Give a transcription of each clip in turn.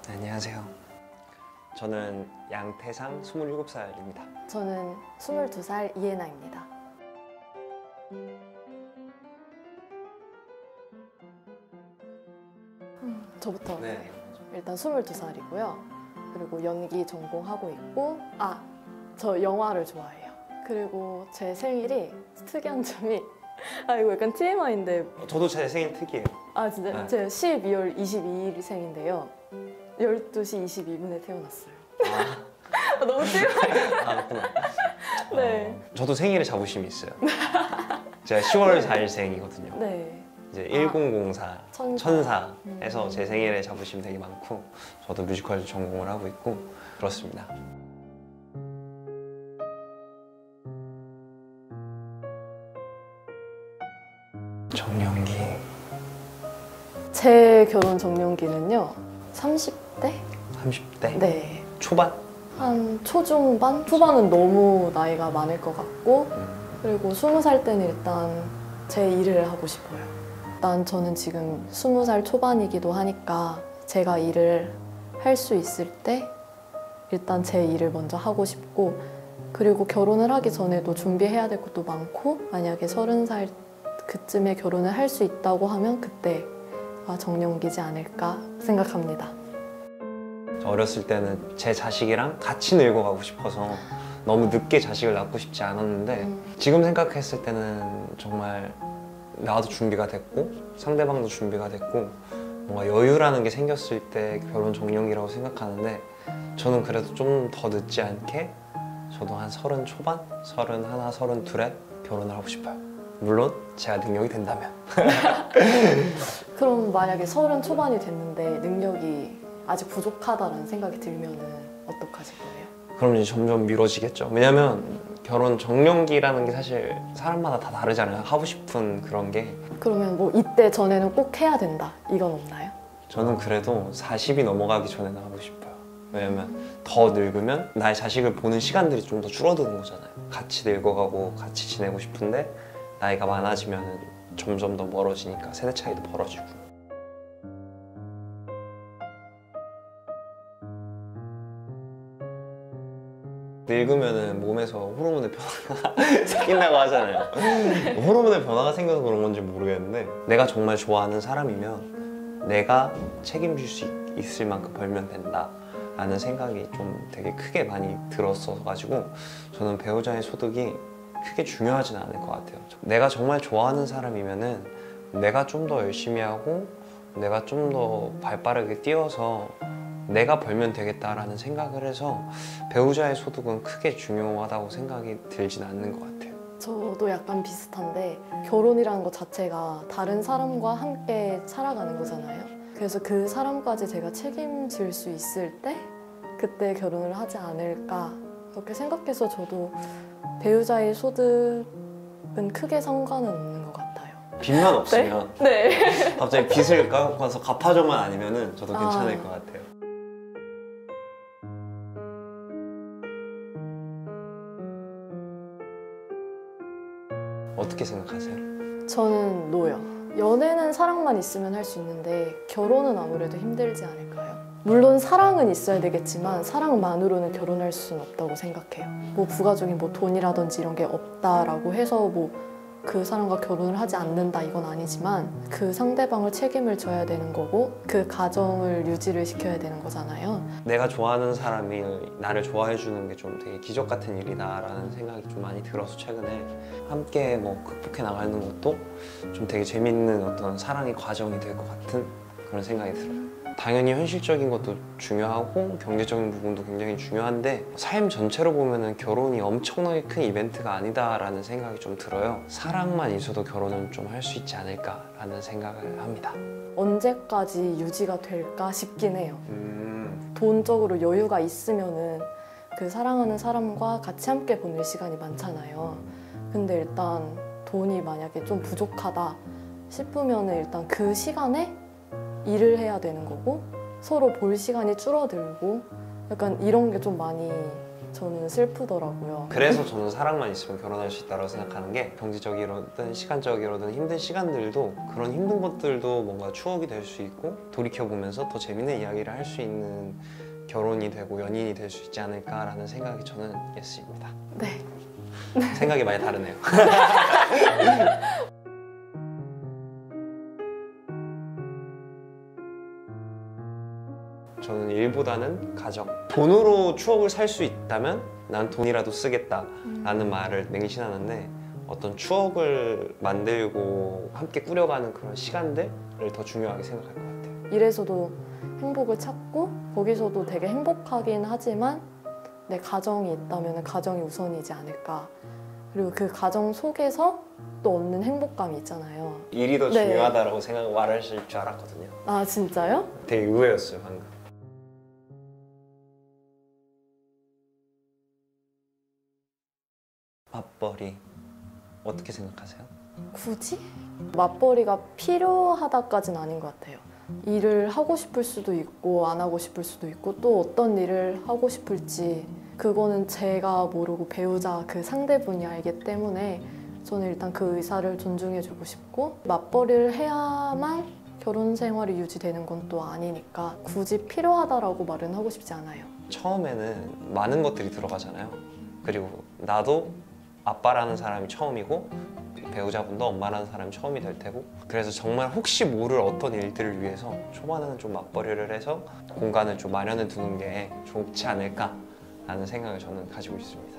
안녕하세요. 저는 양태상 27살입니다. 저는 22살 이혜나입니다. 저부터 네. 일단 22살이고요. 그리고 연기 전공하고 있고 저 영화를 좋아해요. 그리고 제 생일이 특이한 점이 이거 약간 TMI인데 저도 제 생일 특이해요. 진짜? 네. 제가 12월 22일 생인데요. 12시 22분에 태어났어요. 너무 TMI. 그렇구나. 네. 저도 생일에 자부심이 있어요. 제가 10월 4일생이거든요. 네. 이제 1004 천사. 천사에서 제 생일에 자부심 되게 많고, 저도 뮤지컬 전공을 하고 있고 그렇습니다. 정년기. 제 결혼 정년기는요 30대? 30대? 네. 초반? 한 초중반? 초반은 너무 나이가 많을 것 같고, 그리고 20살 때는 일단 제 일을 하고 싶어요. 일단 저는 지금 20살 초반이기도 하니까 제가 일을 할 수 있을 때 일단 제 일을 먼저 하고 싶고, 그리고 결혼을 하기 전에도 준비해야 될 것도 많고, 만약에 30살 그쯤에 결혼을 할 수 있다고 하면 그때가 정년기지 않을까 생각합니다. 어렸을 때는 제 자식이랑 같이 늙어가고 싶어서 너무 늦게 자식을 낳고 싶지 않았는데, 지금 생각했을 때는 정말 나도 준비가 됐고 상대방도 준비가 됐고 뭔가 여유라는 게 생겼을 때 결혼 정년기라고 생각하는데, 저는 그래도 좀 더 늦지 않게 저도 한 30 초반? 31, 32에 결혼을 하고 싶어요. 물론 제가 능력이 된다면. 그럼 만약에 30 초반이 됐는데 능력이 아직 부족하다는 생각이 들면은 어떡하실 거예요? 그럼 이제 점점 미뤄지겠죠. 왜냐면 결혼 정년기라는 게 사실 사람마다 다 다르잖아요. 하고 싶은 그런 게. 그러면 뭐 이때 전에는 꼭 해야 된다 이건 없나요? 저는 그래도 40이 넘어가기 전에는 하고 싶어요. 왜냐면 더 늙으면 나의 자식을 보는 시간들이 좀 더 줄어드는 거잖아요. 같이 늙어가고 같이 지내고 싶은데 나이가 많아지면 점점 더 멀어지니까 세대 차이도 벌어지고. 늙으면은 몸에서 호르몬의 변화가 생긴다고 하잖아요. 호르몬의 변화가 생겨서 그런 건지 모르겠는데, 내가 정말 좋아하는 사람이면 내가 책임질 수 있을 만큼 벌면 된다 라는 생각이 좀 되게 크게 많이 들었어가지고, 저는 배우자의 소득이 크게 중요하진 않을 것 같아요. 내가 정말 좋아하는 사람이면은 내가 좀 더 열심히 하고 내가 좀 더 발빠르게 뛰어서 내가 벌면 되겠다라는 생각을 해서 배우자의 소득은 크게 중요하다고 생각이 들진 않는 것 같아요. 저도 약간 비슷한데, 결혼이라는 것 자체가 다른 사람과 함께 살아가는 거잖아요. 그래서 그 사람까지 제가 책임질 수 있을 때 그때 결혼을 하지 않을까 그렇게 생각해서, 저도 배우자의 소득은 크게 상관은 없는 것 같아요. 빚만 없으면 네. 갑자기 빚을 까서 갚아줘만 아니면은 저도 괜찮을 것 같아요. 어떻게 생각하세요? 저는 노요. 연애는 사랑만 있으면 할 수 있는데 결혼은 아무래도 힘들지 않을까요? 물론 사랑은 있어야 되겠지만 사랑만으로는 결혼할 수는 없다고 생각해요. 뭐 부가적인 뭐 돈이라든지 이런 게 없다라고 해서 뭐 그 사람과 결혼을 하지 않는다 이건 아니지만, 그 상대방을 책임을 져야 되는 거고 그 가정을 유지를 시켜야 되는 거잖아요. 내가 좋아하는 사람이 나를 좋아해 주는 게 좀 되게 기적 같은 일이다라는 생각이 좀 많이 들어서, 최근에 함께 뭐 극복해 나가는 것도 좀 되게 재밌는 어떤 사랑의 과정이 될 것 같은 그런 생각이 들어요. 당연히 현실적인 것도 중요하고 경제적인 부분도 굉장히 중요한데, 삶 전체로 보면은 결혼이 엄청나게 큰 이벤트가 아니다라는 생각이 좀 들어요. 사랑만 있어도 결혼은 좀 할 수 있지 않을까라는 생각을 합니다. 언제까지 유지가 될까 싶긴 해요. 돈적으로 여유가 있으면은 그 사랑하는 사람과 같이 함께 보낼 시간이 많잖아요. 근데 일단 돈이 만약에 좀 부족하다 싶으면은 일단 그 시간에 일을 해야 되는 거고 서로 볼 시간이 줄어들고 약간 이런 게 좀 많이 저는 슬프더라고요. 그래서 저는 사랑만 있으면 결혼할 수 있다고 생각하는 게 경제적이로든 시간적이로든 힘든 시간들도 그런 힘든 것들도 뭔가 추억이 될 수 있고 돌이켜보면서 더 재밌는 이야기를 할 수 있는 결혼이 되고 연인이 될 수 있지 않을까라는 생각이 저는 예스입니다. 네. 생각이 많이 다르네요. 저는 일보다는 가정. 돈으로 추억을 살 수 있다면 난 돈이라도 쓰겠다라는 말을 맹신하는데 어떤 추억을 만들고 함께 꾸려가는 그런 시간들을 더 중요하게 생각할 것 같아요. 일에서도 행복을 찾고 거기서도 되게 행복하긴 하지만 내 가정이 있다면 가정이 우선이지 않을까. 그리고 그 가정 속에서 또 얻는 행복감이 있잖아요. 일이 더 네. 중요하다라고 생각 말하실 줄 알았거든요. 아 진짜요? 되게 의외였어요 방금. 맞벌이 어떻게 생각하세요? 굳이? 맞벌이가 필요하다까지는 아닌 것 같아요. 일을 하고 싶을 수도 있고 안 하고 싶을 수도 있고 또 어떤 일을 하고 싶을지 그거는 제가 모르고 배우자 그 상대분이 알기 때문에 저는 일단 그 의사를 존중해주고 싶고 맞벌이를 해야만 결혼 생활이 유지되는 건 또 아니니까 굳이 필요하다라고 말은 하고 싶지 않아요. 처음에는 많은 것들이 들어가잖아요. 그리고 나도 아빠라는 사람이 처음이고 배우자분도 엄마라는 사람이 처음이 될 테고 그래서 정말 혹시 모를 어떤 일들을 위해서 초반에는 좀 맞벌이를 해서 공간을 좀 마련해 두는 게 좋지 않을까라는 생각을 저는 가지고 있습니다.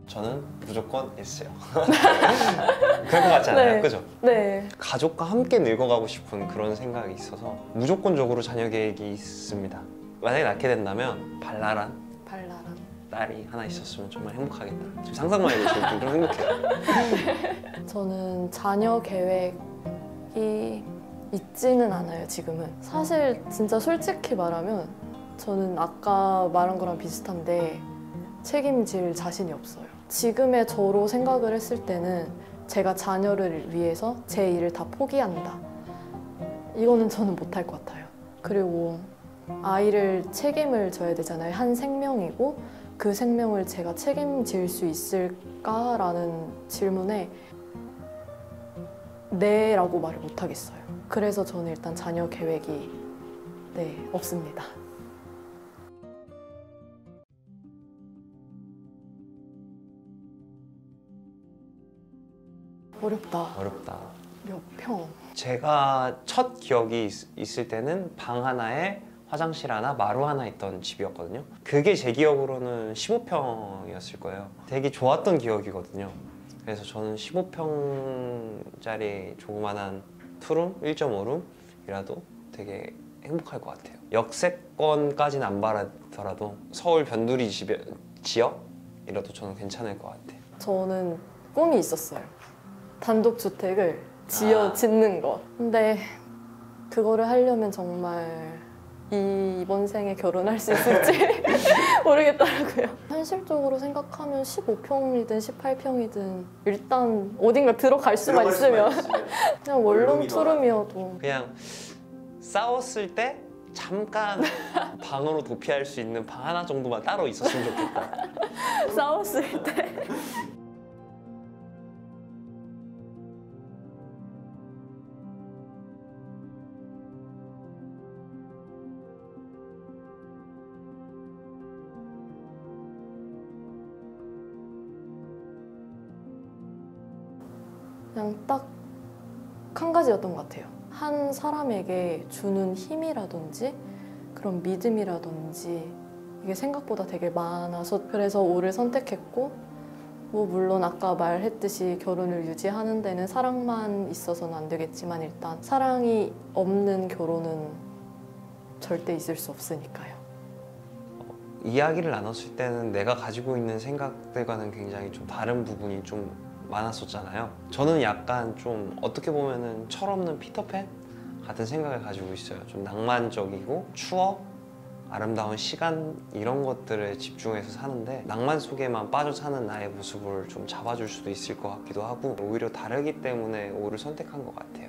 저는 무조건 S요. 그럴 것 같지 않아요? 네. 그죠? 네. 가족과 함께 늙어가고 싶은 그런 생각이 있어서 무조건적으로 자녀 계획이 있습니다. 만약에 낳게 된다면 발랄한 발랄한. 딸이 하나 있었으면 정말 행복하겠다. 지금 상상만 해도 지금 좀 행복해요. 저는 자녀 계획이 있지는 않아요, 지금은. 사실 진짜 솔직히 말하면 저는 아까 말한 거랑 비슷한데 책임질 자신이 없어요. 지금의 저로 생각을 했을 때는 제가 자녀를 위해서 제 일을 다 포기한다. 이거는 저는 못할 것 같아요. 그리고 아이를 책임을 져야 되잖아요. 한 생명이고 그 생명을 제가 책임질 수 있을까라는 질문에 네라고 말을 못하겠어요. 그래서 저는 일단 자녀 계획이 없습니다. 어렵다. 어렵다. 몇 평? 제가 첫 기억이 있을 때는 방 하나에 화장실 하나, 마루 하나 있던 집이었거든요. 그게 제 기억으로는 15평이었을 거예요. 되게 좋았던 기억이거든요. 그래서 저는 15평짜리 조그만한 투룸, 1.5룸이라도 되게 행복할 것 같아요. 역세권까지는 안 바라더라도 서울 변두리 지역이라도 저는 괜찮을 것 같아요. 저는 꿈이 있었어요. 단독주택을 짓는 거. 근데 그거를 하려면 정말 이번 생에 결혼할 수 있을지 모르겠더라고요. 현실적으로 생각하면 15평이든 18평이든 일단 어딘가 들어갈 수만 있으면 그냥 원룸 투룸이어도 그냥 싸웠을 때 잠깐 방으로 도피할 수 있는 방 하나 정도만 따로 있었으면 좋겠다. 싸웠을 때 그냥 딱 한 가지였던 것 같아요. 한 사람에게 주는 힘이라든지 그런 믿음이라든지 이게 생각보다 되게 많아서 그래서 O를 선택했고 뭐 물론 아까 말했듯이 결혼을 유지하는 데는 사랑만 있어서는 안 되겠지만 일단 사랑이 없는 결혼은 절대 있을 수 없으니까요. 이야기를 나눴을 때는 내가 가지고 있는 생각들과는 굉장히 좀 다른 부분이 좀 많았었잖아요. 저는 약간 좀 어떻게 보면은 철없는 피터팬 같은 생각을 가지고 있어요. 좀 낭만적이고 추억, 아름다운 시간 이런 것들에 집중해서 사는데 낭만 속에만 빠져 사는 나의 모습을 좀 잡아줄 수도 있을 것 같기도 하고 오히려 다르기 때문에 O를 선택한 것 같아요.